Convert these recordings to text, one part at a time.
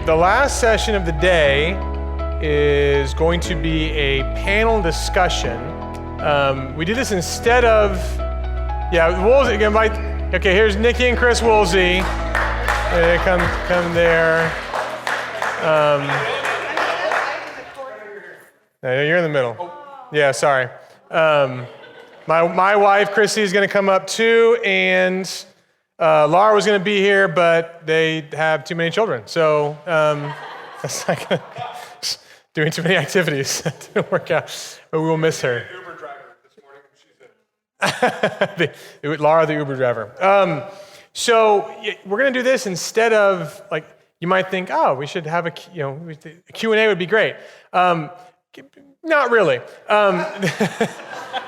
The last session of the day is going to be a panel discussion. We did this instead of, Woolsey, okay, here's Nikki and Chris Woolsey. Come there. No, you're in the middle. Yeah, sorry. My wife, Christy, is going to come up too, and Laura was going to be here, but they have too many children. So that's not going to doing too many activities. Didn't work out, but we will miss her. The Uber driver this morning, she said. Laura, the Uber driver. So we're going to do this instead of, like, you might think, oh, we should have a Q&A would be great. Not really.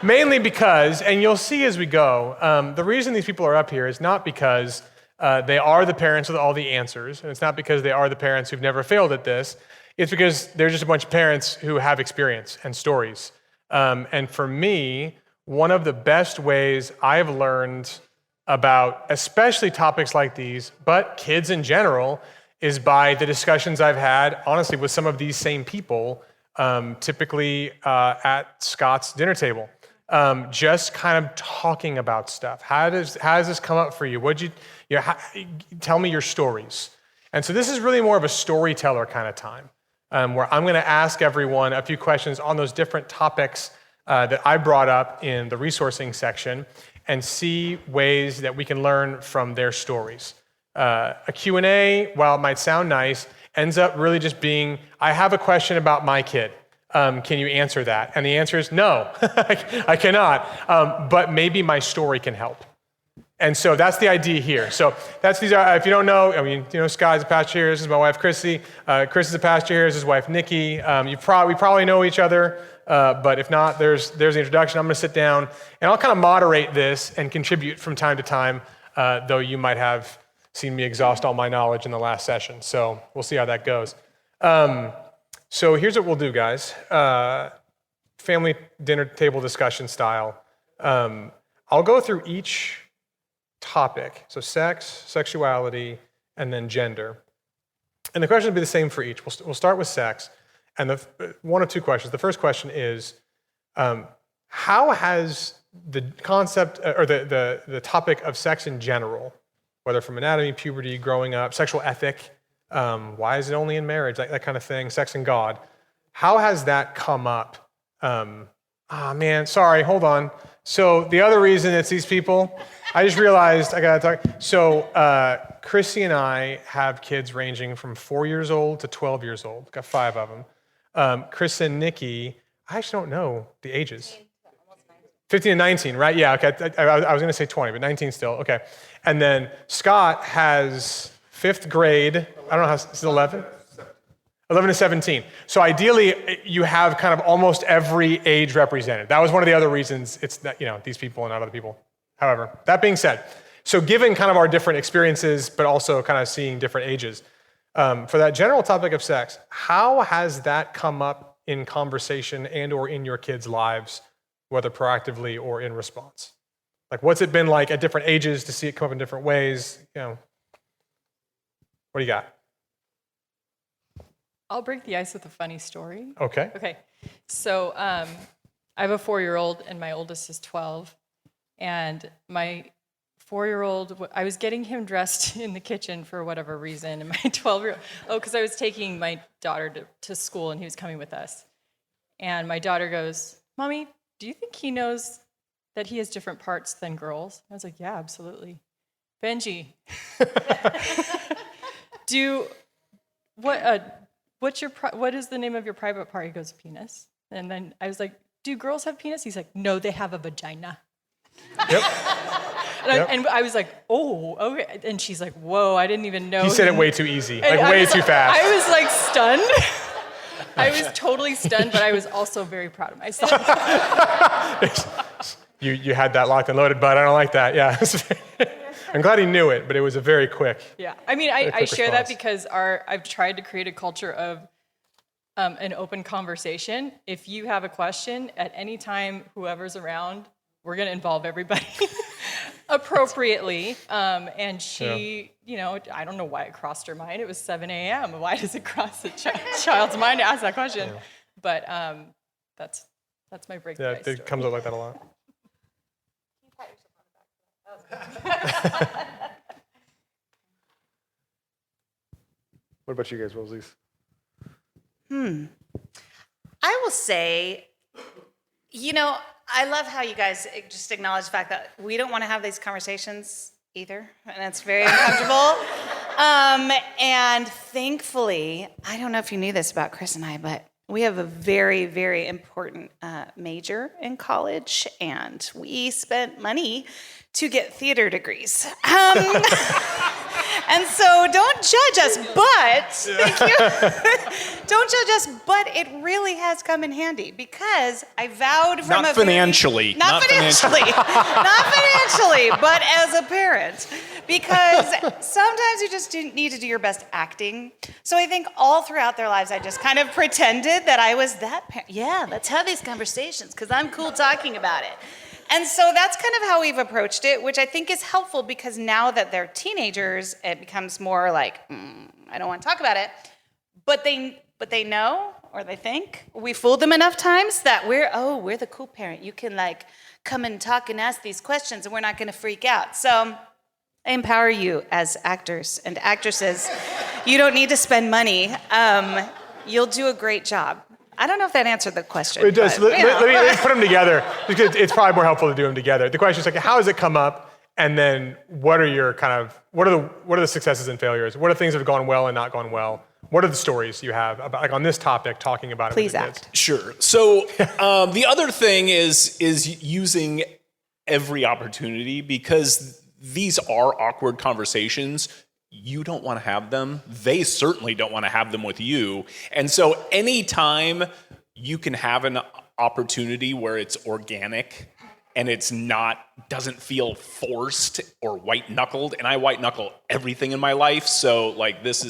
Mainly because, and you'll see as we go, the reason these people are up here is not because they are the parents with all the answers, and it's not because they are the parents who've never failed at this. It's because they're just a bunch of parents who have experience and stories. And for me, one of the best ways I've learned about especially topics like these, but kids in general, is by the discussions I've had, honestly, with some of these same people, typically at Scott's dinner table. Just kind of talking about stuff. How does this come up for you? Tell me your stories. And so this is really more of a storyteller kind of time, where I'm going to ask everyone a few questions on those different topics that I brought up in the resourcing section and see ways that we can learn from their stories. A Q&A, while it might sound nice, ends up really just being, I have a question about my kid. Can you answer that? And the answer is no, I cannot. But maybe my story can help. And so that's the idea here. So if you don't know, Scott's a pastor here. This is my wife, Chrissy. Chris is a pastor here. This is his wife, Nikki. We probably know each other. But if not, there's the introduction. I'm going to sit down and I'll kind of moderate this and contribute from time to time, though you might have seen me exhaust all my knowledge in the last session. So we'll see how that goes. So here's what we'll do, guys. Family dinner table discussion style. I'll go through each topic. So sex, sexuality, and then gender. And the question will be the same for each. We'll start with sex. And one of two questions. The first question is, how has the concept or the topic of sex in general, whether from anatomy, puberty, growing up, sexual ethic, why is it only in marriage, that kind of thing, sex and God, how has that come up? Sorry, hold on. So the other reason it's these people, I just realized I got to talk. So Chrissy and I have kids ranging from 4 years old to 12 years old. Got 5 of them. Chris and Nikki, I actually don't know the ages. 15 and 19, right? Yeah, okay. I was going to say 20, but 19 still. Okay. And then Scott has 5th grade. I don't know how it's 11? 11 to 17. So ideally, you have kind of almost every age represented. That was one of the other reasons it's that, these people and not other people. However, that being said, so given kind of our different experiences, but also kind of seeing different ages, for that general topic of sex, how has that come up in conversation and or in your kids' lives, whether proactively or in response? Like, what's it been like at different ages to see it come up in different ways? What do you got? I'll break the ice with a funny story. Okay. So I have a 4-year-old and my oldest is 12. And my 4-year-old, I was getting him dressed in the kitchen for whatever reason. And my 12-year-old, because I was taking my daughter to school and he was coming with us. And my daughter goes, "Mommy, do you think he knows that he has different parts than girls?" I was like, "Yeah, absolutely." "Benji, what is the name of your private part?" He goes, "Penis." And then I was like, "Do girls have penis?" He's like, "No, they have a vagina." Yep. And I was like, "Oh, okay." And she's like, "Whoa, I didn't even know." He said it way too easy, way too fast. I was like stunned. I was totally stunned, but I was also very proud of myself. You had that locked and loaded, but I don't like that. Yeah. I'm glad he knew it, but it was a very quick. Yeah, I mean, I share response. that because I've tried to create a culture of an open conversation. If you have a question at any time, whoever's around, we're going to involve everybody. appropriately. And she, I don't know why it crossed her mind. It was 7 a.m. Why does it cross a child's mind to ask that question? Yeah. But that's my break. Yeah, it comes up like that a lot. What about you guys, Woolseys? I will say, I love how you guys just acknowledge the fact that we don't want to have these conversations either, and it's very uncomfortable. And thankfully, I don't know if you knew this about Chris and I, but we have a very, very important major in college, and we spent money to get theater degrees. And so don't judge us, but, thank you. Don't judge us, but it really has come in handy because I vowed from not financially, not financially, but as a parent, because sometimes you just need to do your best acting. So I think all throughout their lives, I just kind of pretended that I was that parent. Yeah, let's have these conversations because I'm cool talking about it. And so that's kind of how we've approached it, which I think is helpful because now that they're teenagers, it becomes more like, I don't want to talk about it. But they know, or they think, we fooled them enough times that we're the cool parent. You can come and talk and ask these questions and we're not going to freak out. So I empower you as actors and actresses. You don't need to spend money. You'll do a great job. I don't know if that answered the question. It does. But, let me put them together because it's probably more helpful to do them together. The question is how does it come up, and then what are your what are the successes and failures? What are things that have gone well and not gone well? What are the stories you have about on this topic, talking about it? Please act. Sure. So the other thing is using every opportunity because these are awkward conversations. You don't want to have them. They certainly don't want to have them with you. And so anytime you can have an opportunity where it's organic and it's doesn't feel forced or white knuckled, and I white knuckle everything in my life. So this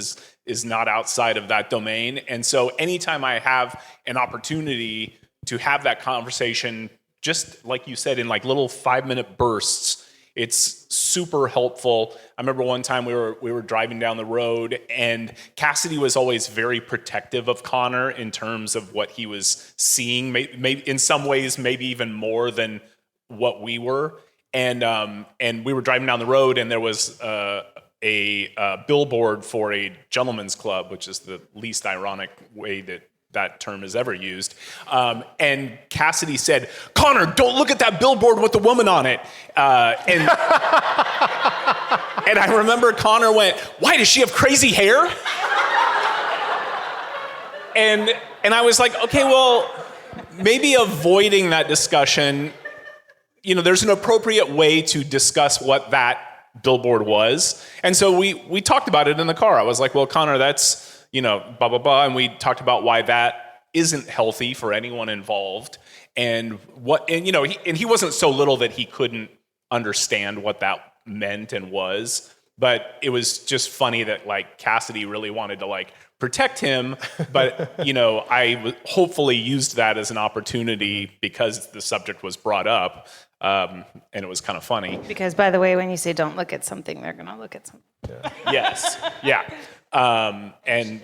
is not outside of that domain. And so anytime I have an opportunity to have that conversation, just like you said, in little 5-minute bursts, it's super helpful. I remember one time we were driving down the road, and Cassidy was always very protective of Connor in terms of what he was seeing, maybe in some ways, maybe even more than what we were. And we were driving down the road, and there was a billboard for a gentleman's club, which is the least ironic way that term is ever used. And Cassidy said, "Connor, don't look at that billboard with the woman on it." And I remember Connor went, "Why, does she have crazy hair?" And I was like, okay, well, maybe avoiding that discussion, there's an appropriate way to discuss what that billboard was. And so we talked about it in the car. I was like, well, Connor, that's, blah, blah, blah. And we talked about why that isn't healthy for anyone involved. And he wasn't so little that he couldn't understand what that meant and was. But it was just funny that Cassidy really wanted to protect him. But, I hopefully used that as an opportunity because the subject was brought up. And it was kind of funny. Because, by the way, when you say don't look at something, they're going to look at something. Yeah. Yes. Yeah. The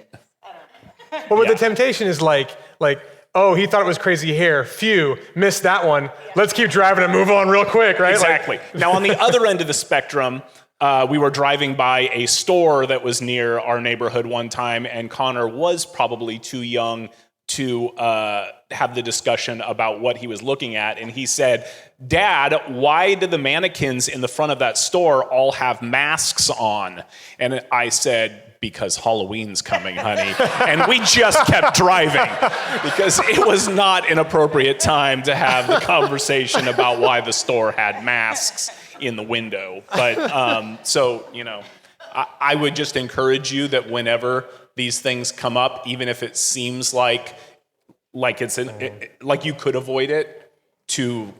temptation is oh, he thought it was crazy hair. Phew, missed that one. Let's keep driving and move on real quick, right? Exactly. Now, on the other end of the spectrum, we were driving by a store that was near our neighborhood one time, and Connor was probably too young to have the discussion about what he was looking at. And he said, "Dad, why do the mannequins in the front of that store all have masks on?" And I said, "Because Halloween's coming, honey." And we just kept driving because it was not an appropriate time to have the conversation about why the store had masks in the window. But I would just encourage you that whenever these things come up, even if it seems like you could avoid it, to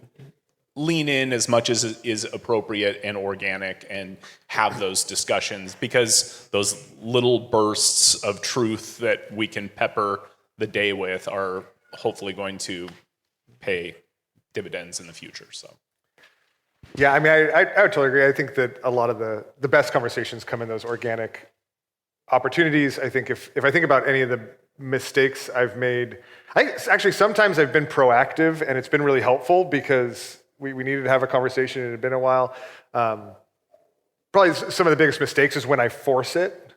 lean in as much as is appropriate and organic and have those discussions, because those little bursts of truth that we can pepper the day with are hopefully going to pay dividends in the future. So Yeah, I mean, I would totally agree. I think that a lot of the best conversations come in those organic opportunities. I think if I think about any of the mistakes I've made, actually sometimes I've been proactive and it's been really helpful because we needed to have a conversation. It had been a while. Probably some of the biggest mistakes is when I force it,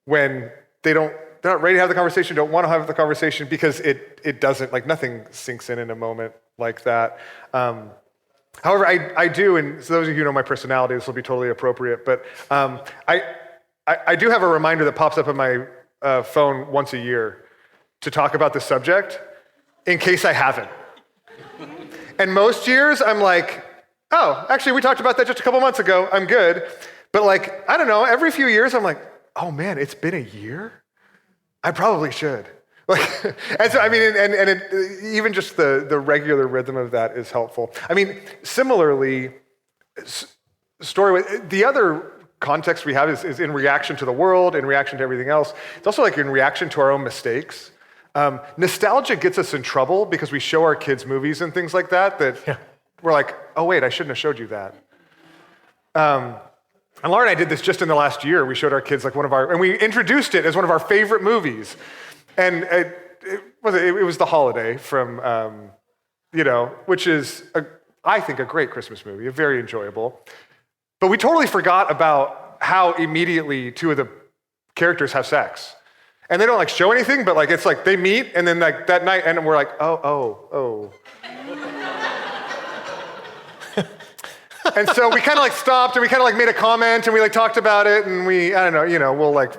when they're not ready to have the conversation, don't want to have the conversation because it doesn't, like nothing sinks in a moment like that. However, I do, and so those of you who know my personality, this will be totally appropriate, but I do have a reminder that pops up on my phone once a year to talk about the subject in case I haven't. And most years I'm like, oh, actually we talked about that just a couple months ago, I'm good. But like, I don't know, every few years I'm like, oh man, it's been a year? I probably should. Like, and so, I mean, even just the regular rhythm of that is helpful. I mean, similarly, the other context we have is in reaction to the world, in reaction to everything else. It's also like in reaction to our own mistakes. Nostalgia gets us in trouble because we show our kids movies and things like that we're like, oh wait, I shouldn't have showed you that. And Laura and I did this just in the last year. We showed our kids like and we introduced it as one of our favorite movies. And it was The Holiday from, which is, I think, a great Christmas movie, very enjoyable. But we totally forgot about how immediately two of the characters have sex. And they don't like show anything, but like it's like they meet and then like that night, and we're like, oh. And so we kind of like stopped and we kind of like made a comment and we like talked about it and we'll like,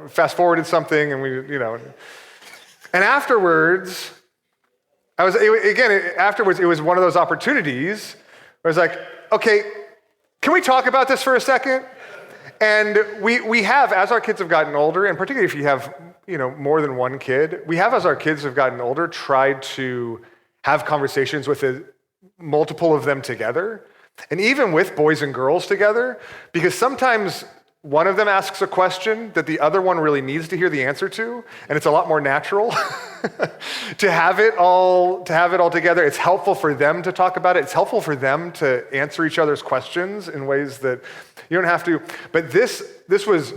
fast forwarded something and and afterwards, it was one of those opportunities where I was like, okay, can we talk about this for a second? And we have, as our kids have gotten older, and particularly if you have, more than one kid, we have, as our kids have gotten older, tried to have conversations with multiple of them together. And even with boys and girls together, because sometimes one of them asks a question that the other one really needs to hear the answer to, and it's a lot more natural to have it all together. It's helpful for them to talk about it. It's helpful for them to answer each other's questions in ways that you don't have to. But this was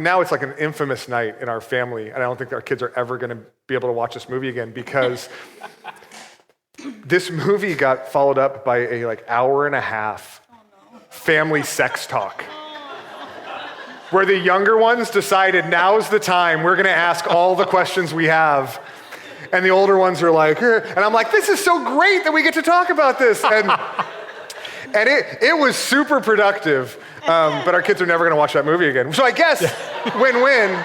now it's like an infamous night in our family, and I don't think our kids are ever going to be able to watch this movie again because this movie got followed up by a like hour and a half family sex talk where the younger ones decided now's the time, we're gonna ask all the questions we have. And the older ones are like, and I'm like, this is so great that we get to talk about this. And it was super productive, but our kids are never gonna watch that movie again. So I guess win-win.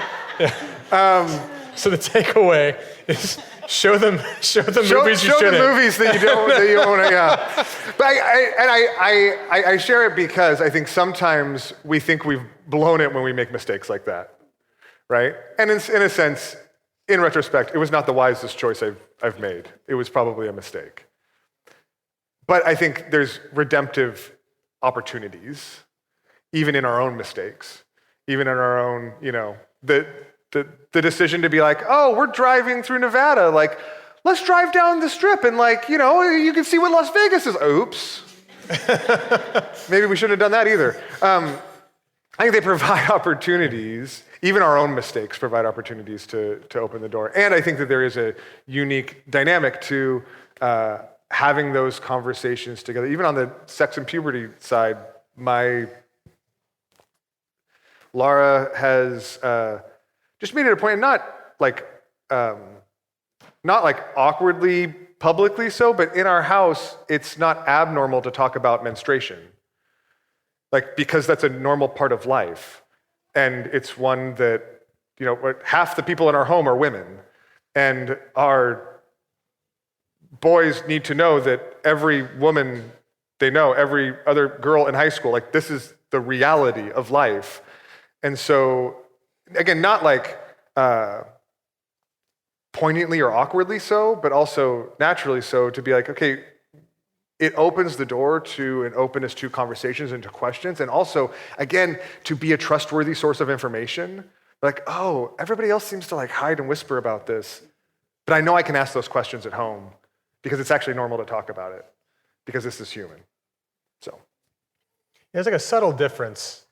So the takeaway is show them movies you shouldn't. Show the movies that you don't want to, yeah. But I share it because I think sometimes we think we've blown it when we make mistakes like that, right? And in a sense, in retrospect, it was not the wisest choice I've made. It was probably a mistake. But I think there's redemptive opportunities, even in our own mistakes, even in our own, the decision to be like, oh, we're driving through Nevada, like, let's drive down the strip and like, you can see what Las Vegas is. Oops. Maybe we shouldn't have done that either. I think they provide opportunities, even our own mistakes provide opportunities to open the door. And I think that there is a unique dynamic to having those conversations together. Even on the sex and puberty side, Laura has just made it a point, not like awkwardly, publicly so, but in our house, it's not abnormal to talk about menstruation. Like, because that's a normal part of life. And it's one that, half the people in our home are women. And our boys need to know that every woman they know, every other girl in high school, like, this is the reality of life. And so, again, not like poignantly or awkwardly so, but also naturally so, to be like, okay, it opens the door to an openness to conversations and to questions, and also, again, to be a trustworthy source of information. Like, oh, everybody else seems to like hide and whisper about this, but I know I can ask those questions at home because it's actually normal to talk about it because this is human. So. There's like a subtle difference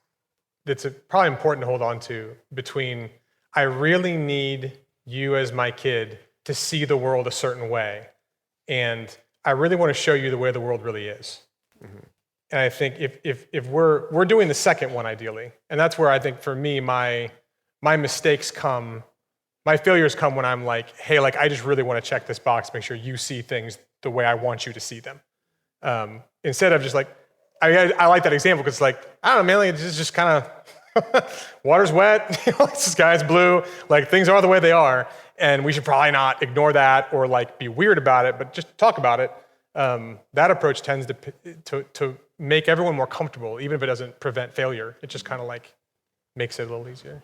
that's probably important to hold on to between I really need you as my kid to see the world a certain way, and I really want to show you the way the world really is. And I think if we're doing the second one ideally, and that's where I think for me my mistakes come, my failures come when I'm like, hey, like I just really want to check this box, make sure you see things the way I want you to see them, instead of just like I like that example because like I don't know, mainly it's just kind of water's wet, the sky's blue, like things are the way they are, and we should probably not ignore that or like be weird about it, but just talk about it. That approach tends to make everyone more comfortable, even if it doesn't prevent failure. It just kind of like makes it a little easier.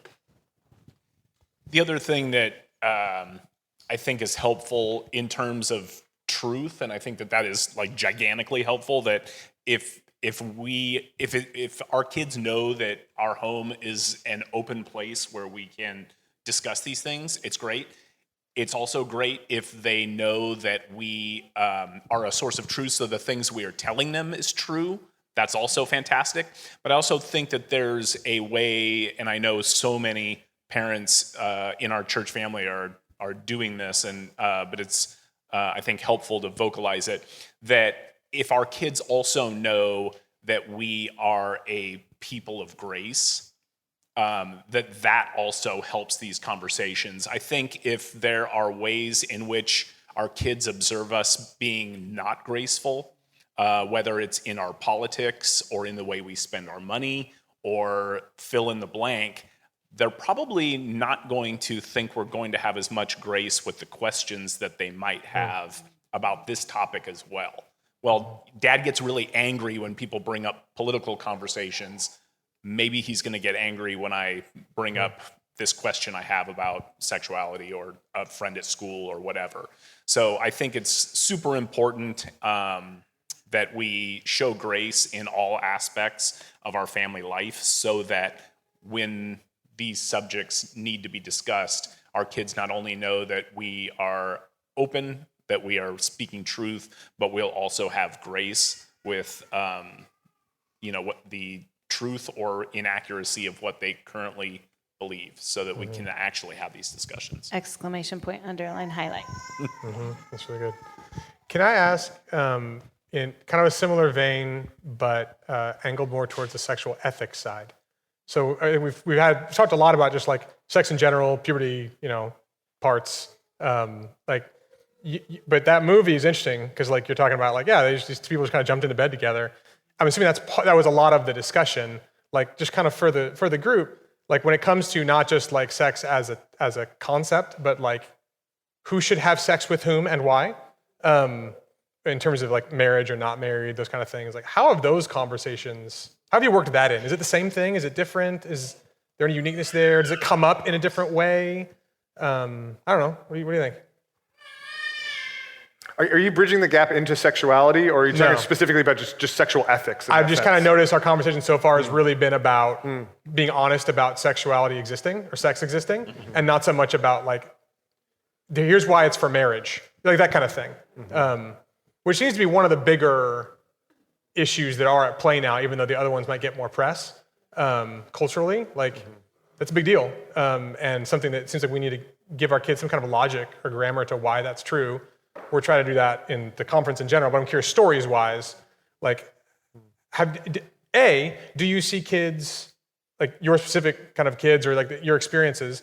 The other thing that I think is helpful in terms of truth, and I think that is like gigantically helpful, that if our kids know that our home is an open place where we can discuss these things, it's great. It's also great if they know that we are a source of truth, so the things we are telling them is true. That's also fantastic. But I also think that there's a way, and I know so many parents in our church family are doing this, but it's I think helpful to vocalize it, that if our kids also know that we are a people of grace, that also helps these conversations. I think if there are ways in which our kids observe us being not graceful, whether it's in our politics or in the way we spend our money or fill in the blank, they're probably not going to think we're going to have as much grace with the questions that they might have about this topic as well. Well, Dad gets really angry when people bring up political conversations. Maybe he's going to get angry when I bring up this question I have about sexuality or a friend at school or whatever. So I think it's super important that we show grace in all aspects of our family life, so that when these subjects need to be discussed, our kids not only know that we are open, that we are speaking truth, but we'll also have grace with what the truth or inaccuracy of what they currently believe, so that we can actually have these discussions. Exclamation point, underline, highlight. That's really good. Can I ask, in kind of a similar vein, but angled more towards the sexual ethics side? So we've talked a lot about just like sex in general, puberty, parts. But that movie is interesting because like you're talking about like, yeah, these two people just kind of jumped into bed together. I'm assuming that was a lot of the discussion, like just kind of for the group, like when it comes to not just like sex as a concept, but like who should have sex with whom and why, in terms of like marriage or not married, those kind of things. Like how have those conversations, how have you worked that in? Is it the same thing? Is it different? Is there any uniqueness there? Does it come up in a different way? I don't know. What do you think? Are you bridging the gap into sexuality, or are you talking No. specifically about just sexual ethics? I've just kind of noticed our conversation so far has really been about being honest about sexuality existing or sex existing, and not so much about like, here's why it's for marriage, like that kind of thing. Which seems to be one of the bigger issues that are at play now, even though the other ones might get more press culturally. Like, that's a big deal, and something that seems like we need to give our kids some kind of logic or grammar to why that's true. We're trying to do that in the conference in general, but I'm curious, stories-wise, like, do you see kids, like your specific kind of kids or like your experiences,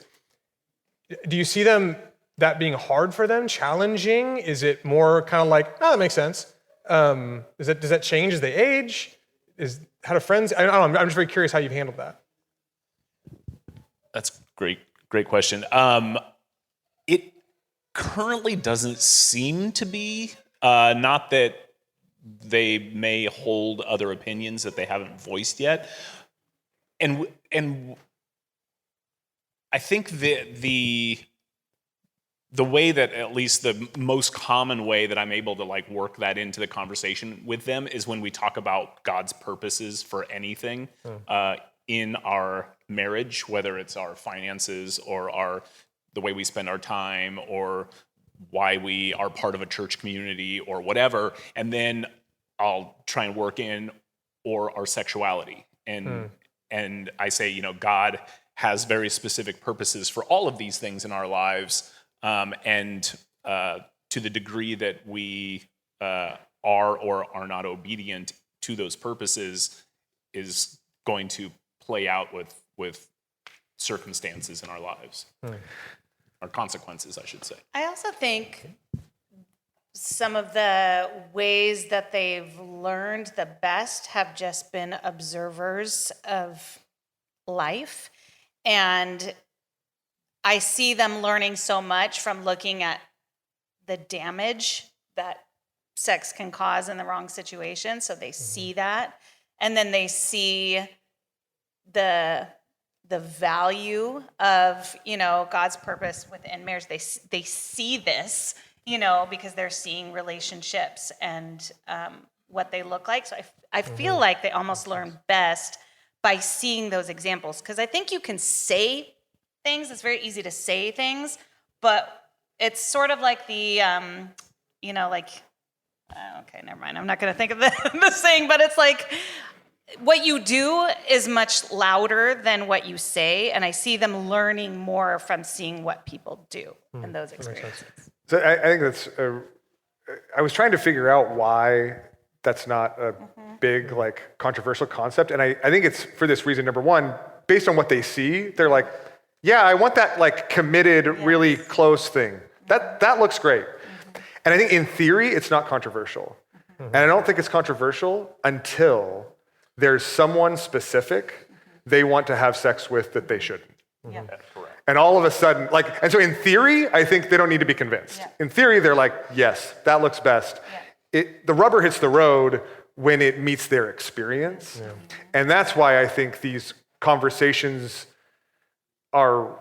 do you see them, that being hard for them, challenging? Is it more kind of like, oh, that makes sense? Does that change as they age? How do friends, I don't know, I'm just very curious how you've handled that. That's great question. It currently doesn't seem to be, not that they may hold other opinions that they haven't voiced yet. And I think the way that, at least the most common way that I'm able to like work that into the conversation with them is when we talk about God's purposes for anything in our marriage, whether it's our finances or the way we spend our time or why we are part of a church community or whatever. And then I'll try and work in, or our sexuality. And I say, God has very specific purposes for all of these things in our lives, and to the degree that we are or are not obedient to those purposes is going to play out with circumstances in our lives, or consequences, I should say. I also think some of the ways that they've learned the best have just been observers of life. And I see them learning so much from looking at the damage that sex can cause in the wrong situation. So they see that. And then they see the value of, God's purpose within marriage. They see this, because they're seeing relationships and what they look like. So I feel like they almost learn best by seeing those examples. Because I think you can say things, it's very easy to say things, but it's sort of like the, okay, never mind. I'm not going to think of the saying, but it's like what you do is much louder than what you say. And I see them learning more from seeing what people do in those experiences. So I think that's, I was trying to figure out why that's not a big, controversial concept. And I think it's for this reason. Number one, based on what they see, they're like, yeah, I want that committed, really close thing. That looks great. And I think in theory, it's not controversial. And I don't think it's controversial until there's someone specific they want to have sex with that they shouldn't. Yeah. And all of a sudden, and so in theory, I think they don't need to be convinced. Yeah. In theory, they're like, yes, that looks best. Yeah. The rubber hits the road when it meets their experience. Yeah. And that's why I think these conversations are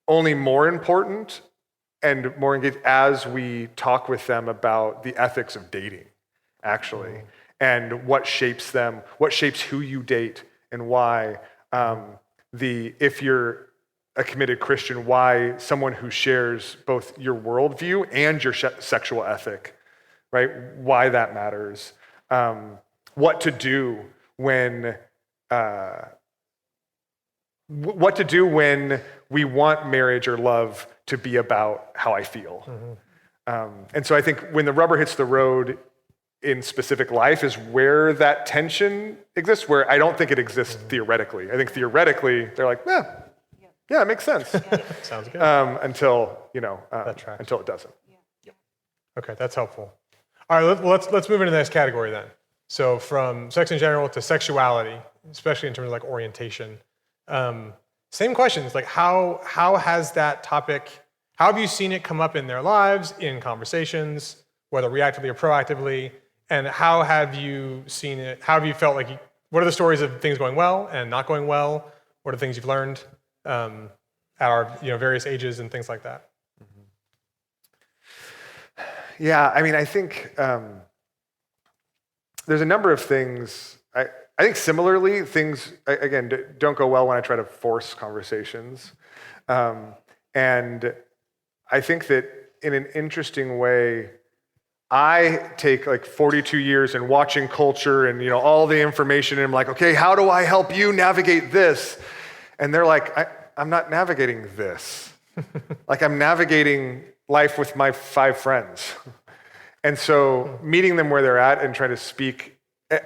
only more important and more engaged as we talk with them about the ethics of dating, actually, and what shapes them, what shapes who you date, and why if you're a committed Christian, why someone who shares both your worldview and your sexual ethic, right? Why that matters. What to do when we want marriage or love to be about how I feel. And so I think when the rubber hits the road in specific life is where that tension exists, where I don't think it exists theoretically. I think theoretically, they're like, yeah, it makes sense. Sounds good. Until it doesn't. Okay, that's helpful. All right, let's move into the next category then. So from sex in general to sexuality, especially in terms of orientation. Same questions, how has that topic, how have you seen it come up in their lives, in conversations, whether reactively or proactively, and how have you seen it, how have you felt what are the stories of things going well and not going well? What are the things you've learned at our various ages and things like that? Yeah, I think there's a number of things. I think similarly, things, again, don't go well when I try to force conversations. And I think that in an interesting way, I take 42 years in watching culture and all the information, and I'm like, okay, how do I help you navigate this? And they're like, I'm not navigating this. I'm navigating life with my 5 friends. And so meeting them where they're at and trying to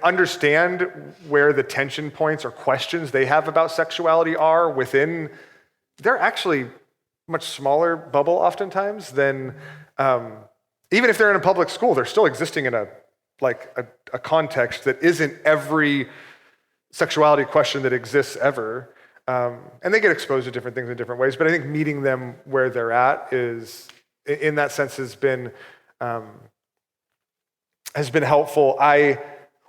understand where the tension points or questions they have about sexuality are within, they're actually much smaller bubble oftentimes than, even if they're in a public school, they're still existing in a context that isn't every sexuality question that exists ever. And they get exposed to different things in different ways, but I think meeting them where they're at is, in that sense, has been helpful.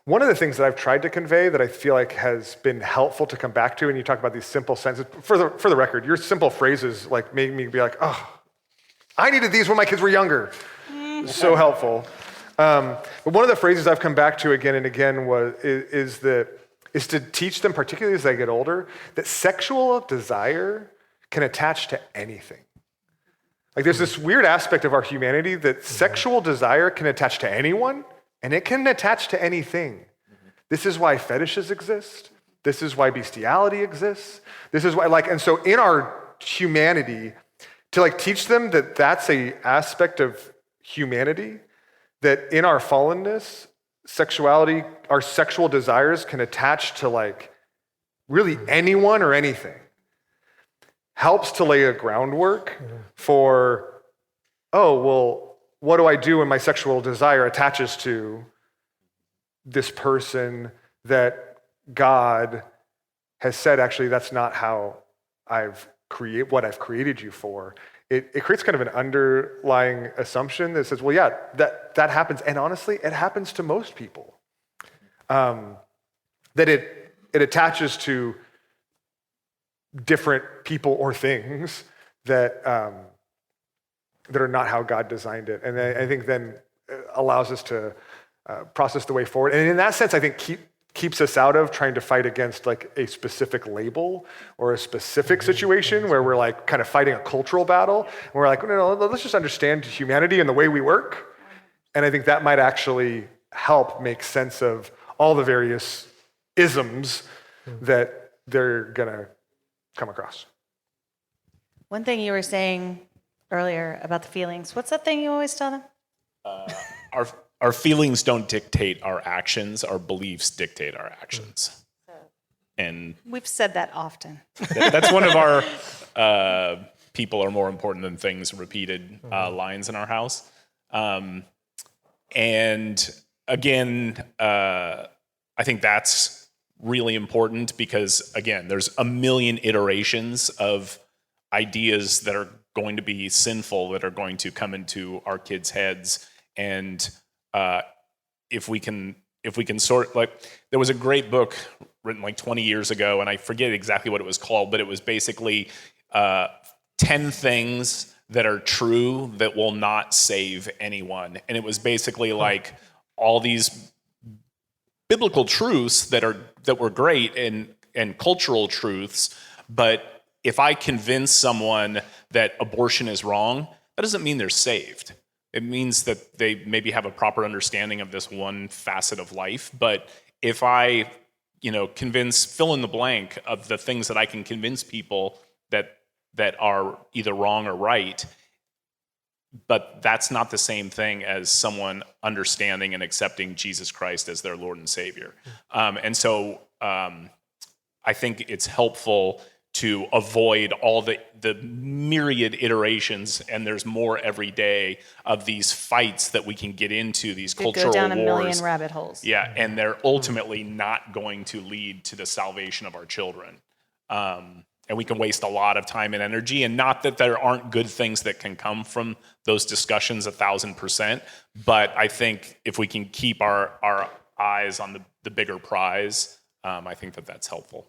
One of the things that I've tried to convey that I feel like has been helpful to come back to, and you talk about these simple sentences, for the record, your simple phrases made me be like, oh, I needed these when my kids were younger. So helpful. But one of the phrases I've come back to again and again is to teach them, particularly as they get older, that sexual desire can attach to anything. There's this weird aspect of our humanity that sexual desire can attach to anyone, and it can attach to anything. This is why fetishes exist. This is why bestiality exists. This is why, and so in our humanity, to teach them that that's a aspect of humanity, that in our fallenness, sexuality, our sexual desires can attach to really anyone or anything, helps to lay a groundwork for, oh, well, what do I do when my sexual desire attaches to this person that God has said, actually, that's not how what I've created you for. It creates kind of an underlying assumption that says, well, yeah, that happens. And honestly, it happens to most people. That it attaches to different people or things that are not how God designed it. And I think then allows us to process the way forward. And in that sense, I think keeps us out of trying to fight against a specific label or a specific situation where we're kind of fighting a cultural battle. And we're no, let's just understand humanity and the way we work. And I think that might actually help make sense of all the various isms that they're gonna come across. One thing you were saying earlier about the feelings, what's that thing you always tell them? Our feelings don't dictate our actions. Our beliefs dictate our actions. And We've said that often. that's one of our people are more important than things repeated lines in our house. And again, I think that's really important because, again, there's a million iterations of ideas that are going to be sinful, that are going to come into our kids' heads. And if we can sort, there was a great book written 20 years ago, and I forget exactly what it was called, but it was basically 10 things that are true that will not save anyone. And it was basically all these biblical truths that were great and cultural truths, but if I convince someone that abortion is wrong, that doesn't mean they're saved. It means that they maybe have a proper understanding of this one facet of life. But if I, fill in the blank of the things that I can convince people that are either wrong or right, but that's not the same thing as someone understanding and accepting Jesus Christ as their Lord and Savior. And so I think it's helpful to avoid all the myriad iterations, and there's more every day, of these fights that we can get into, these cultural wars. Go down a million rabbit holes. Yeah, and they're ultimately not going to lead to the salvation of our children. And we can waste a lot of time and energy, and not that there aren't good things that can come from those discussions 1,000%, but I think if we can keep our eyes on the bigger prize, I think that's helpful.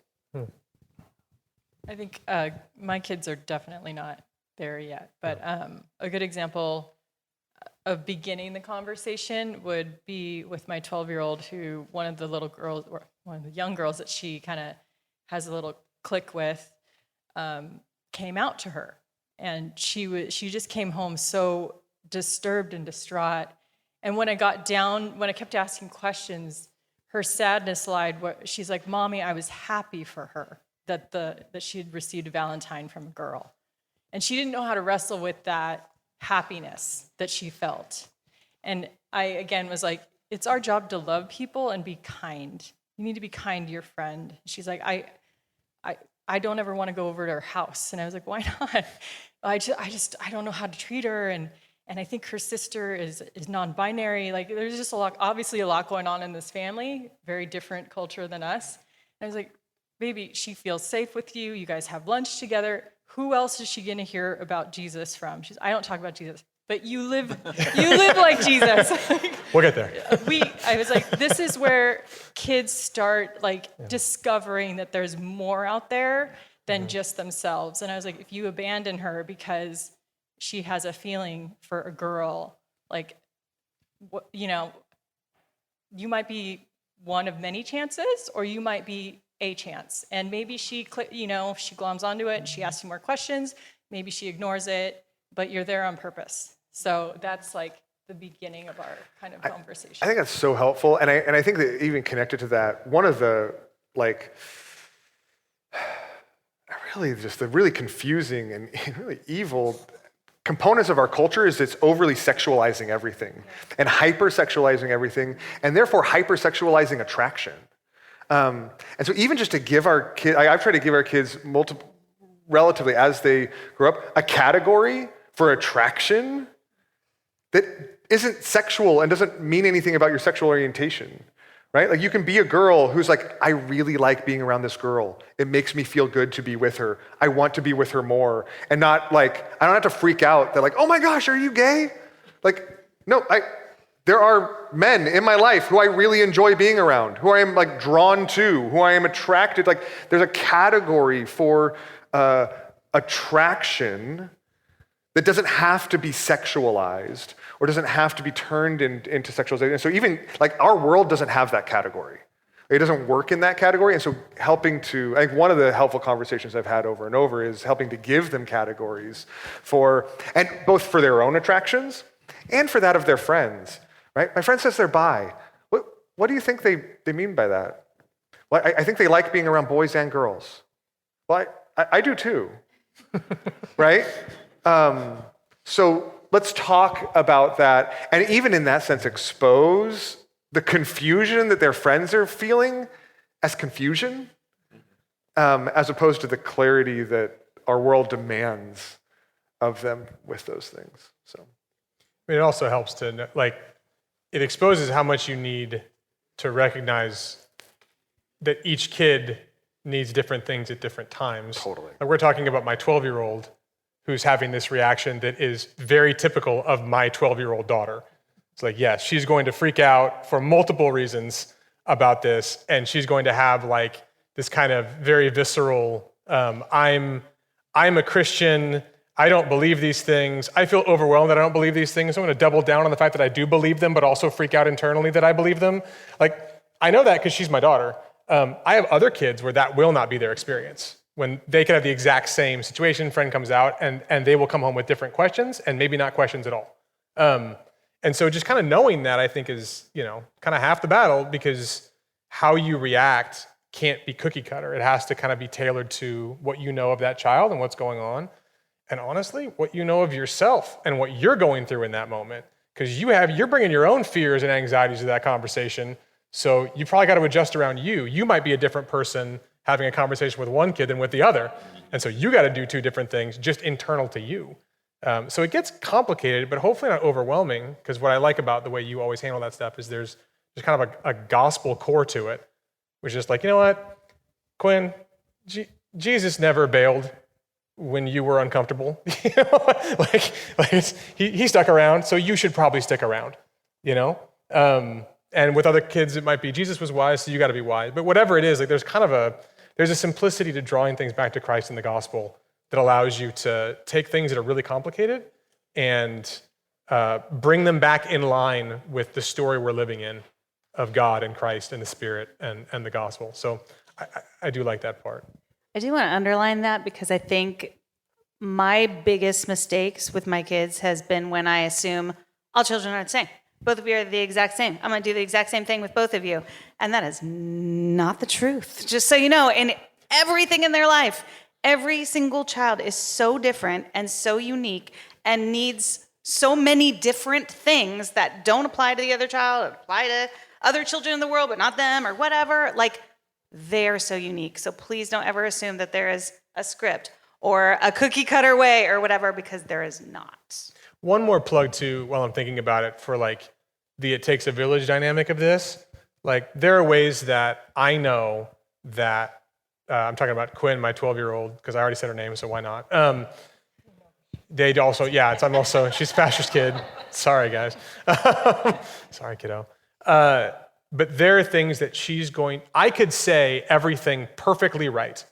I think my kids are definitely not there yet, but a good example of beginning the conversation would be with my 12-year-old, who one of the young girls that she kind of has a little click with came out to her, and she just came home so disturbed and distraught. And when I kept asking questions, her sadness lied. She's like, "Mommy, I was happy for her that she had received a Valentine from a girl," and she didn't know how to wrestle with that happiness that she felt. And I again was like, "It's our job to love people and be kind. You need to be kind to your friend." She's like, I don't ever want to go over to her house. And I was like, "Why not?" I don't know how to treat her, and I think her sister is non-binary. There's just obviously a lot going on in this family, very different culture than us. And I was like, "Baby, she feels safe with you. You guys have lunch together. Who else is she going to hear about Jesus from?" She's, "I don't talk about Jesus." "But you live like Jesus." We'll get there. I was like, this is where kids start discovering that there's more out there than just themselves. And I was like, if you abandon her because she has a feeling for a girl, you might be one of many chances, or you might be a chance. And maybe she gloms onto it and she asks you more questions. Maybe she ignores it, but you're there on purpose. So that's the beginning of our kind of I conversation. think that's so helpful. And I think that even connected to that, one of the really confusing and really evil components of our culture is it's overly sexualizing everything and hypersexualizing everything, and therefore hypersexualizing attraction. And so even just to give our kids, I've tried to give our kids relatively as they grow up, a category for attraction that isn't sexual and doesn't mean anything about your sexual orientation, right? Like you can be a girl who's like, I really like being around this girl. It makes me feel good to be with her. I want to be with her more. And not like, I don't have to freak out that like, oh my gosh, are you gay? Like, no, there are men in my life who I really enjoy being around, who I am like drawn to, who I am attracted. Like there's a category for attraction that doesn't have to be sexualized or doesn't have to be turned into sexualization. And so even like our world doesn't have that category. It doesn't work in that category. And so I think one of the helpful conversations I've had over and over is helping to give them categories and both for their own attractions and for that of their friends, right? My friend says they're bi. What do you think they mean by that? Well, I think they like being around boys and girls. Well, I do too, right? So let's talk about that, and even in that sense, expose the confusion that their friends are feeling as confusion, as opposed to the clarity that our world demands of them with those things. So, I mean, it also helps to it exposes how much you need to recognize that each kid needs different things at different times. Totally. Like we're talking about my 12-year-old who's having this reaction that is very typical of my 12-year-old daughter. It's like, yes, she's going to freak out for multiple reasons about this, and she's going to have like this kind of very visceral, I'm a Christian, I don't believe these things, I feel overwhelmed that I don't believe these things, so I'm gonna double down on the fact that I do believe them, but also freak out internally that I believe them. Like, I know that because she's my daughter. I have other kids where that will not be their experience. When they can have the exact same situation, friend comes out, and they will come home with different questions, and maybe not questions at all. And so just kind of knowing that, I think, is kind of half the battle, because how you react can't be cookie cutter. It has to kind of be tailored to what you know of that child and what's going on, and honestly, what you know of yourself and what you're going through in that moment. Because you're bringing your own fears and anxieties to that conversation, so you probably got to adjust around you. You might be a different person having a conversation with one kid than with the other. And so you got to do two different things just internal to you. So it gets complicated, but hopefully not overwhelming, because what I like about the way you always handle that stuff is there's kind of a gospel core to it, which is like, you know what, Quinn, Jesus never bailed when you were uncomfortable. He stuck around, so you should probably stick around, And with other kids, it might be Jesus was wise, so you got to be wise. But whatever it is, like there's a simplicity to drawing things back to Christ in the gospel that allows you to take things that are really complicated and bring them back in line with the story we're living in of God and Christ and the Spirit and the gospel. So I do like that part. I do want to underline that, because I think my biggest mistakes with my kids has been when I assume all children are the same. Both of you are the exact same. I'm going to do the exact same thing with both of you. And that is not the truth. Just so you know, in everything in their life, every single child is so different and so unique and needs so many different things that don't apply to the other child, or apply to other children in the world, but not them, or whatever. Like, they're so unique. So please don't ever assume that there is a script or a cookie cutter way or whatever, because there is not. One more plug too, while I'm thinking about it, for like the it takes a village dynamic of this. Like, there are ways that I know that I'm talking about Quinn, my 12-year-old, because I already said her name, so why not? They also, she's Pastor's kid. Sorry, guys. Sorry, kiddo. But there are things that I could say everything perfectly right,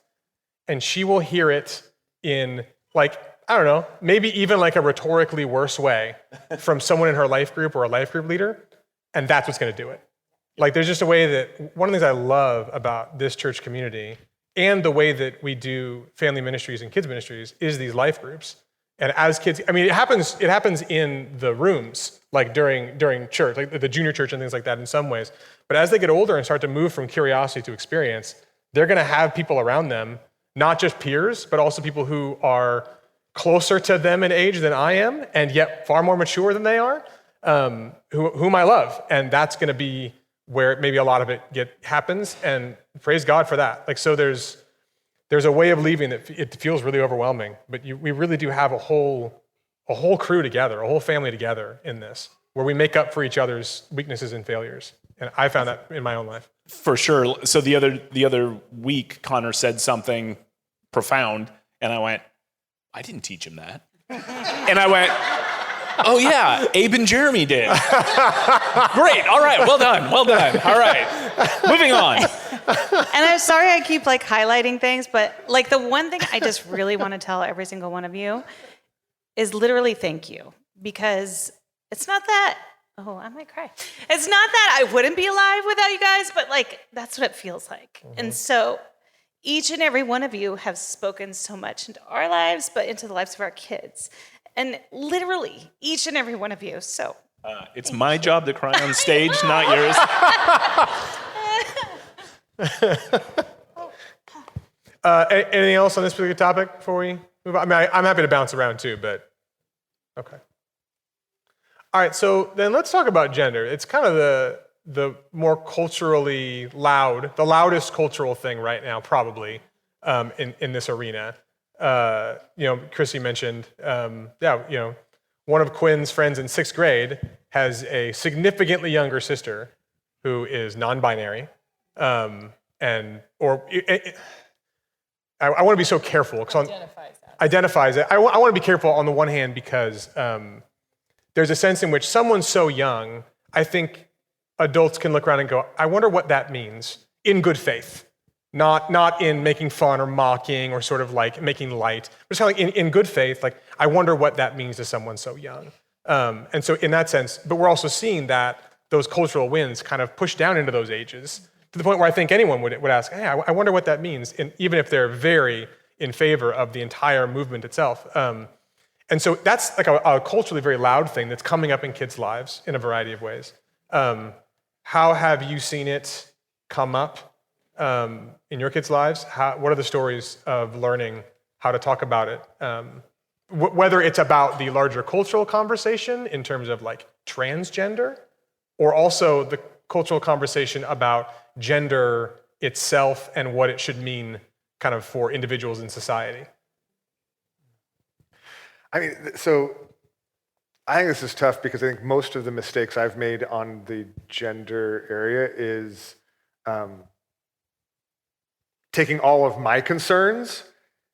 and she will hear it in, like, I don't know, maybe even like a rhetorically worse way from someone in her life group or a life group leader, and that's what's going to do it. Like, there's just a way that, one of the things I love about this church community and the way that we do family ministries and kids ministries is these life groups. And as kids, I mean, it happens in the rooms, like during church, like the junior church and things like that in some ways. But as they get older and start to move from curiosity to experience, they're going to have people around them, not just peers, but also people who are closer to them in age than I am, and yet far more mature than they are, whom I love. And that's going to be where maybe a lot of it happens. And praise God for that. Like, so there's a way of leaving that it feels really overwhelming, but we really do have a whole crew together, a whole family together in this, where we make up for each other's weaknesses and failures. And I found that in my own life. For sure. So the other week, Connor said something profound, and I went, I didn't teach him that. And I went, oh yeah, Abe and Jeremy did. Great. All right. Well done. All right. Moving on. And I'm sorry I keep like highlighting things, but like the one thing I just really want to tell every single one of you is literally thank you. Because it's not that, oh, I might cry. It's not that I wouldn't be alive without you guys, but like that's what it feels like. Mm-hmm. And so each and every one of you have spoken so much into our lives, but into the lives of our kids. And literally each and every one of you. So it's my job to cry on stage, not yours. Anything else on this particular topic before we move on? I mean, I'm happy to bounce around too, but okay. All right, so then let's talk about gender. It's kind of the more culturally loud, the loudest cultural thing right now, probably, in this arena. Chrissy mentioned, one of Quinn's friends in 6th grade has a significantly younger sister who is non-binary, I want to be so careful. Identifies it. I want to be careful on the one hand because there's a sense in which someone so young, I think adults can look around and go, I wonder what that means in good faith. Not in making fun or mocking or sort of like making light, but just kind of like in good faith, like, I wonder what that means to someone so young. And so in that sense, but we're also seeing that those cultural winds kind of push down into those ages to the point where I think anyone would ask, hey, I wonder what that means, even if they're very in favor of the entire movement itself. And so that's like a culturally very loud thing that's coming up in kids' lives in a variety of ways. How have you seen it come up in your kids' lives? What are the stories of learning how to talk about it? Whether it's about the larger cultural conversation in terms of like transgender, or also the cultural conversation about gender itself and what it should mean kind of for individuals in society. I mean, so I think this is tough because I think most of the mistakes I've made on the gender area is taking all of my concerns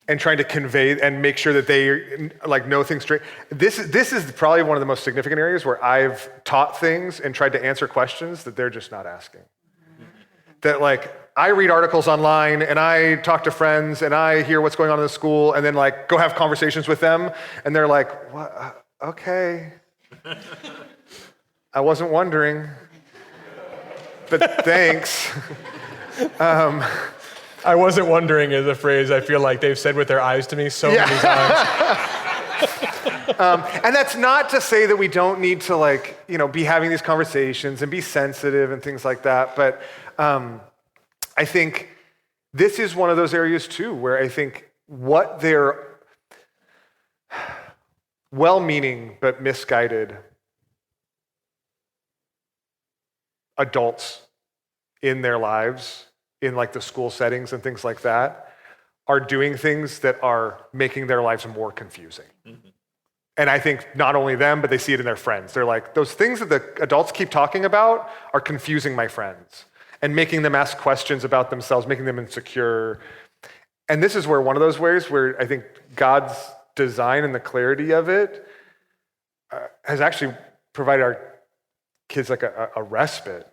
and trying to convey and make sure that they like know things straight. This is probably one of the most significant areas where I've taught things and tried to answer questions that they're just not asking. That like, I read articles online and I talk to friends and I hear what's going on in the school and then like go have conversations with them and they're like, what? Okay. I wasn't wondering, but thanks. I wasn't wondering is a phrase I feel like they've said with their eyes to me so many times. And that's not to say that we don't need to like, be having these conversations and be sensitive and things like that. But I think this is one of those areas too, where I think what they're well-meaning but misguided adults in their lives, in like the school settings and things like that, are doing things that are making their lives more confusing. Mm-hmm. And I think not only them, but they see it in their friends. They're like, those things that the adults keep talking about are confusing my friends and making them ask questions about themselves, making them insecure. And this is where one of those ways where I think God's design and the clarity of it has actually provided our kids like a respite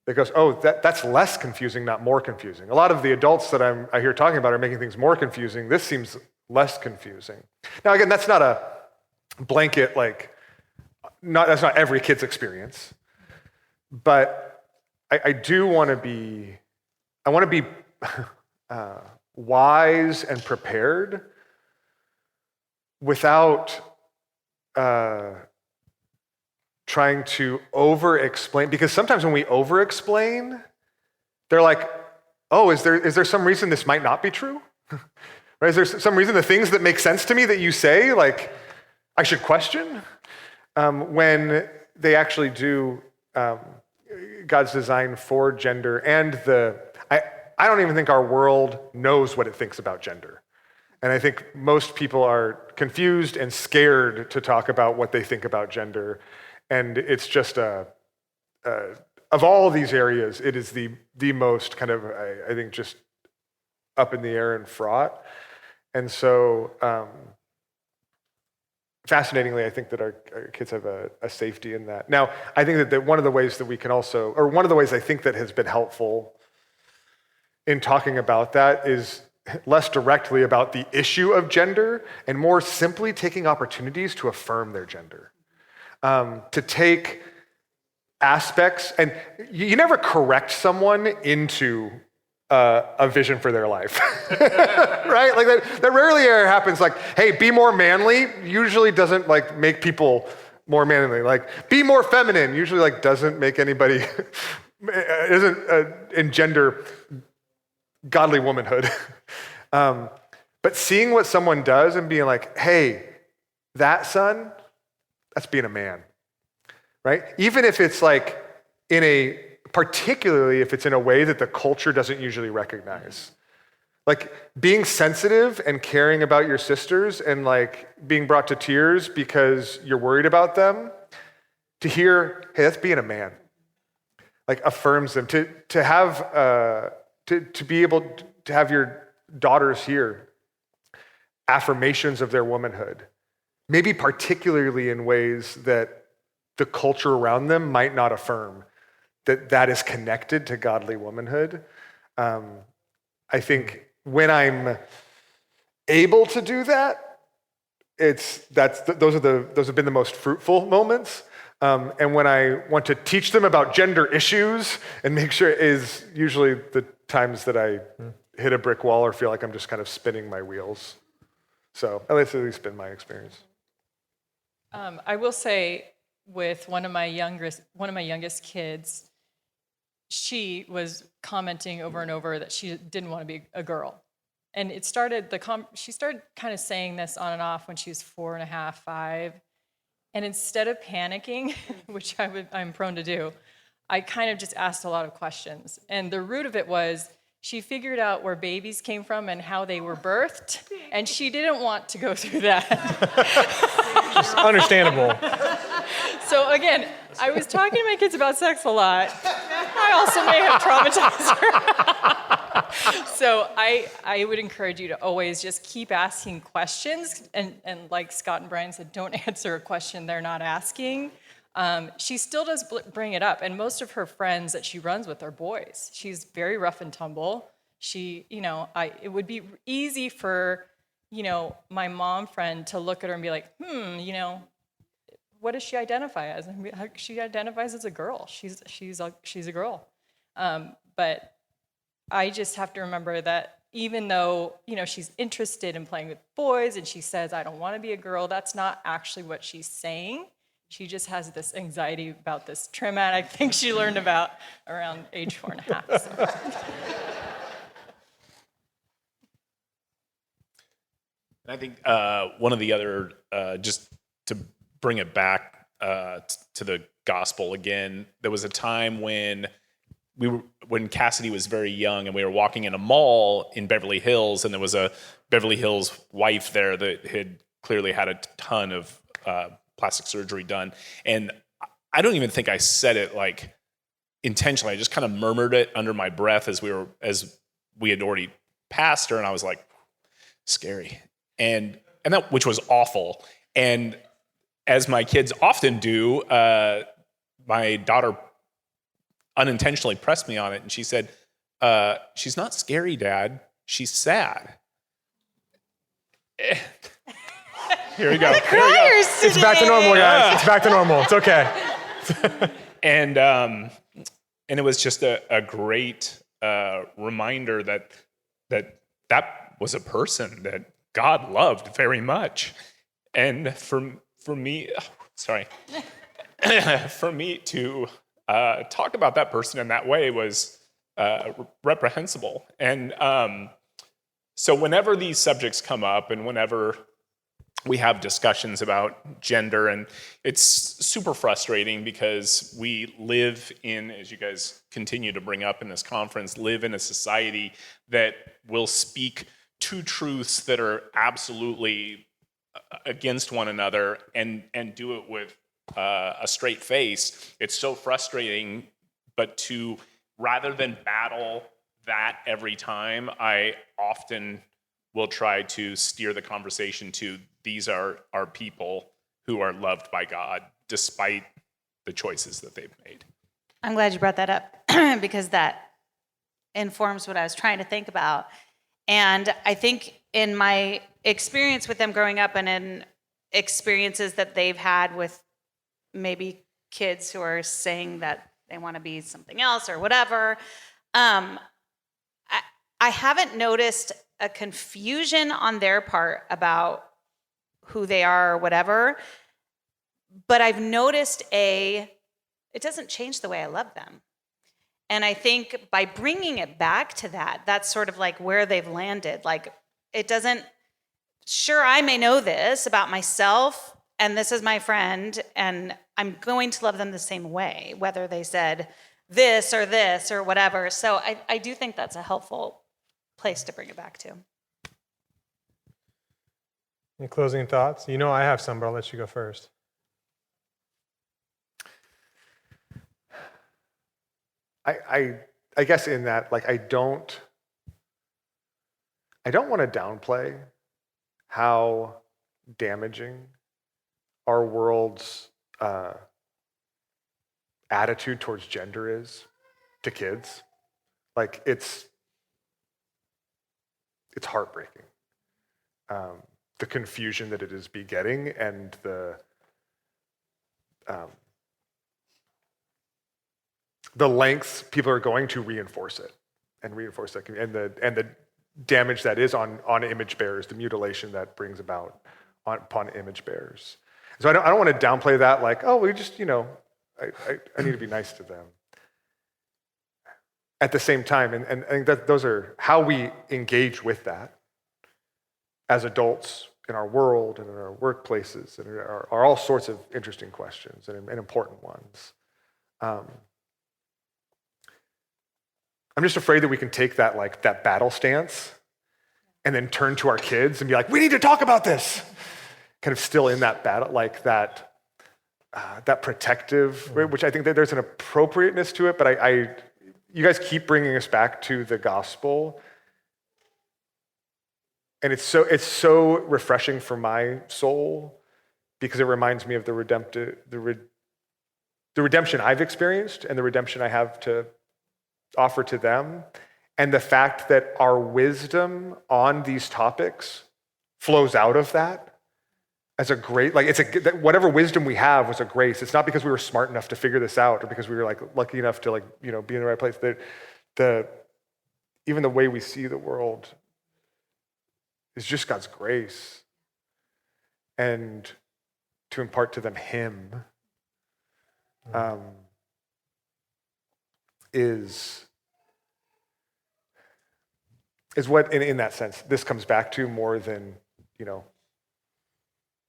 that goes, oh, that's less confusing, not more confusing. A lot of the adults that I hear talking about are making things more confusing. This seems less confusing. Now, again, that's not a blanket, that's not every kid's experience. But I do want to be, wise and prepared without trying to over-explain, because sometimes when we over-explain, they're like, oh, is there some reason this might not be true? Right? Is there some reason the things that make sense to me that you say, like, I should question? When they actually do God's design for gender, and I don't even think our world knows what it thinks about gender. And I think most people are confused and scared to talk about what they think about gender. And it's just of all of these areas, it is the most kind of, I think, just up in the air and fraught. And so, fascinatingly, I think that our kids have a safety in that. Now, I think that one of the ways that we can also, or one of the ways I think that has been helpful in talking about that is less directly about the issue of gender and more simply taking opportunities to affirm their gender. To take aspects, and you never correct someone into a vision for their life, right? Like that rarely ever happens. Like, hey, be more manly usually doesn't like make people more manly. Like, be more feminine usually like doesn't make anybody, doesn't engender godly womanhood. But seeing what someone does and being like, hey, that son, that's being a man, right? Even if it's like particularly if it's in a way that the culture doesn't usually recognize. Like being sensitive and caring about your sisters and like being brought to tears because you're worried about them, to hear, hey, that's being a man, like affirms them. To have, to be able to have your daughters hear affirmations of their womanhood, maybe particularly in ways that the culture around them might not affirm, that is connected to godly womanhood. I think when I'm able to do that, those have been the most fruitful moments. And when I want to teach them about gender issues and make sure is usually the times that I hit a brick wall or feel like I'm just kind of spinning my wheels. So at least been my experience. I will say with one of my youngest kids, she was commenting over and over that she didn't want to be a girl. And she started kind of saying this on and off when she was 4.5, 5. And instead of panicking, which I'm prone to do, I kind of just asked a lot of questions. And the root of it was she figured out where babies came from and how they were birthed, and she didn't want to go through that. Understandable. So again, I was talking to my kids about sex a lot. I also may have traumatized her. So I would encourage you to always just keep asking questions. And like Scott and Brian said, don't answer a question they're not asking. She still does bring it up. And most of her friends that she runs with are boys. She's very rough and tumble. It would be easy for, my mom friend to look at her and be like, what does she identify as? She identifies as a girl. She's a girl. But I just have to remember that even though, she's interested in playing with boys and she says, I don't want to be a girl, that's not actually what she's saying. She just has this anxiety about this trim ad I think she learned about around age 4.5. So. I think one of the other, just to bring it back to the gospel again, there was a time when Cassidy was very young and we were walking in a mall in Beverly Hills, and there was a Beverly Hills wife there that had clearly had a ton of plastic surgery done. And I don't even think I said it like intentionally. I just kind of murmured it under my breath as we had already passed her, and I was like, scary. And that, which was awful. And as my kids often do, my daughter unintentionally pressed me on it, and she said, she's not scary, Dad. She's sad. Here we go. It's back to normal, guys. It's back to normal. It's okay. And it was just a great reminder that was a person that God loved very much. And for me, sorry, for me to talk about that person in that way was reprehensible. And so whenever these subjects come up and whenever we have discussions about gender, and it's super frustrating because we live in, as you guys continue to bring up in this conference, live in a society that will speak two truths that are absolutely against one another and do it with a straight face. It's so frustrating, but rather than battle that every time, I often will try to steer the conversation to these are people who are loved by God despite the choices that they've made. I'm glad you brought that up because that informs what I was trying to think about. And I think in my experience with them growing up and in experiences that they've had with maybe kids who are saying that they want to be something else or whatever, I haven't noticed a confusion on their part about who they are or whatever, but I've noticed it doesn't change the way I love them. And I think by bringing it back to that, that's sort of like where they've landed. Like, it doesn't, sure, I may know this about myself, and this is my friend, and I'm going to love them the same way, whether they said this or whatever. So I do think that's a helpful place to bring it back to. Any closing thoughts? You know I have some, but I'll let you go first. I guess in that, like, I don't want to downplay how damaging our world's attitude towards gender is to kids. Like, it's heartbreaking. The confusion that it is begetting and the lengths people are going to reinforce it and reinforce that, and the damage that is on image bearers, the mutilation that brings about upon image bearers. So I don't want to downplay that, like, oh, we just, I need to be nice to them. At the same time, and I think that those are how we engage with that as adults in our world and in our workplaces, and are all sorts of interesting questions and important ones. I'm just afraid that we can take that battle stance and then turn to our kids and be like, we need to talk about this. Kind of still in that battle, like that protective, which I think that there's an appropriateness to it, but you guys keep bringing us back to the gospel. And it's so refreshing for my soul because it reminds me of the redemption I've experienced and the redemption I have to offer to them, and the fact that our wisdom on these topics flows out of that as a great, like, whatever wisdom we have was a grace. It's not because we were smart enough to figure this out or because we were like lucky enough to be in the right place. Even the way we see the world is just God's grace, and to impart to them Him is what, in that sense, this comes back to more than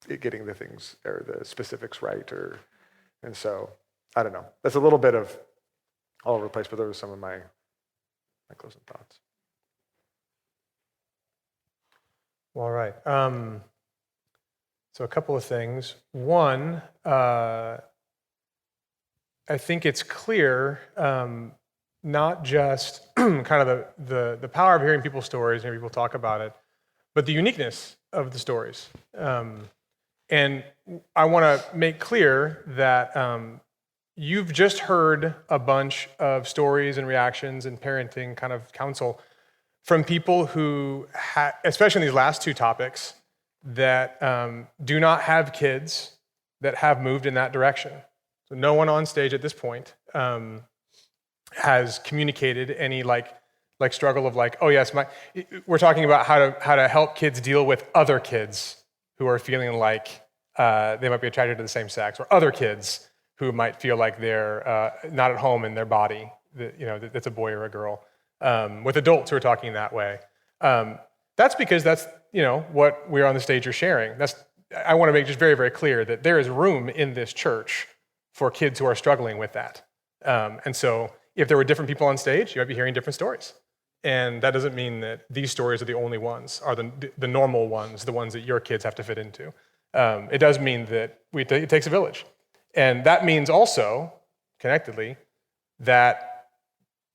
it getting the things or the specifics right, and so I don't know. That's a little bit of all over the place, but those are some of my closing thoughts. All right. So a couple of things. One, I think it's clear, not just kind of the power of hearing people's stories and hearing people talk about it, but the uniqueness of the stories. And I want to make clear that you've just heard a bunch of stories and reactions and parenting kind of counsel from people who, especially in these last two topics, that do not have kids that have moved in that direction. So no one on stage at this point has communicated any like struggle of like, oh yes, we're talking about how to help kids deal with other kids who who are feeling like they might be attracted to the same sex, or other kids who might feel like they're not at home in their body, that it's a boy or a girl, with adults who are talking that way. That's because that's what we're on the stage are sharing. I want to make just very, very clear that there is room in this church for kids who are struggling with that. And so if there were different people on stage, you might be hearing different stories. And that doesn't mean that these stories are the only ones, are the normal ones, the ones that your kids have to fit into. It does mean that it takes a village. And that means also, connectedly, that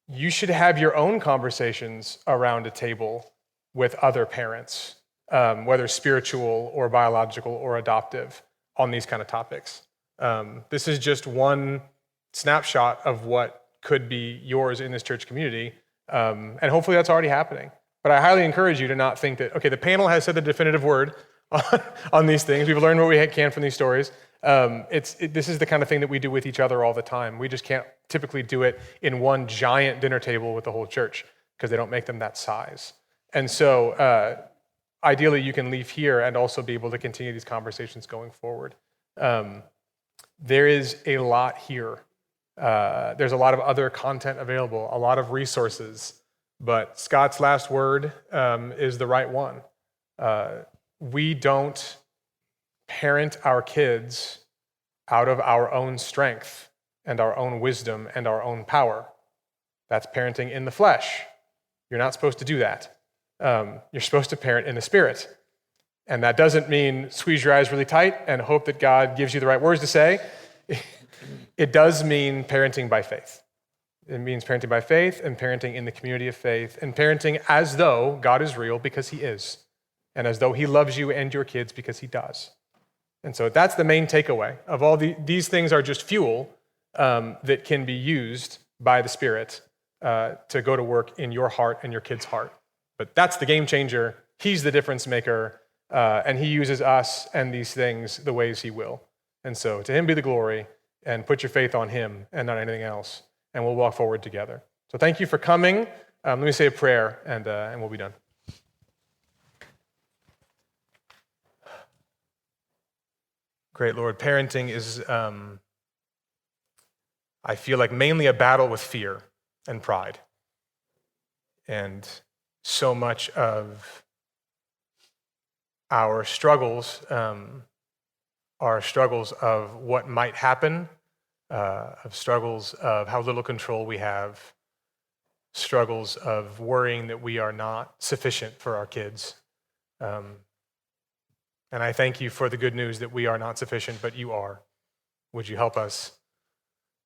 you should have your own conversations around a table with other parents, whether spiritual or biological or adoptive, on these kind of topics. This is just one snapshot of what could be yours in this church community, and hopefully that's already happening. But I highly encourage you to not think that, okay, the panel has said the definitive word on these things. We've learned what we can from these stories. This is the kind of thing that we do with each other all the time. We just can't typically do it in one giant dinner table with the whole church because they don't make them that size. And so ideally you can leave here and also be able to continue these conversations going forward. There is a lot here. There's a lot of other content available, a lot of resources, but Scott's last word is the right one. We don't parent our kids out of our own strength and our own wisdom and our own power. That's parenting in the flesh. You're not supposed to do that. You're supposed to parent in the spirit. And that doesn't mean squeeze your eyes really tight and hope that God gives you the right words to say. It does mean parenting by faith. It means parenting by faith and parenting in the community of faith and parenting as though God is real because he is, and as though he loves you and your kids because he does. And so that's the main takeaway of all these things are just fuel that can be used by the Spirit to go to work in your heart and your kid's heart. But that's the game changer. He's the difference maker, and he uses us and these things the ways he will. And so to him be the glory, and put your faith on him and not anything else, and we'll walk forward together. So thank you for coming. Let me say a prayer, and we'll be done. Great, Lord. Parenting is, I feel like, mainly a battle with fear and pride. And so much of our struggles are struggles of what might happen, of struggles of how little control we have, struggles of worrying that we are not sufficient for our kids. And I thank you for the good news that we are not sufficient, but you are. Would you help us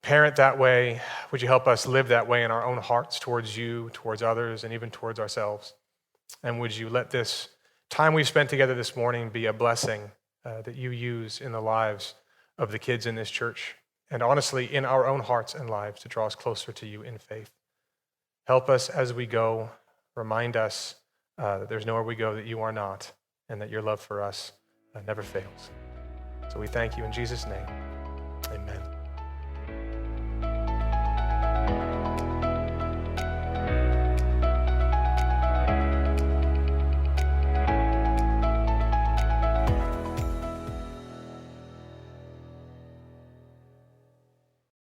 parent that way? Would you help us live that way in our own hearts towards you, towards others, and even towards ourselves? And would you let this time we've spent together this morning be a blessing that you use in the lives of the kids in this church, and honestly, in our own hearts and lives, to draw us closer to you in faith. Help us as we go. Remind us that there's nowhere we go that you are not, and that your love for us never fails. So we thank you in Jesus' name. Amen.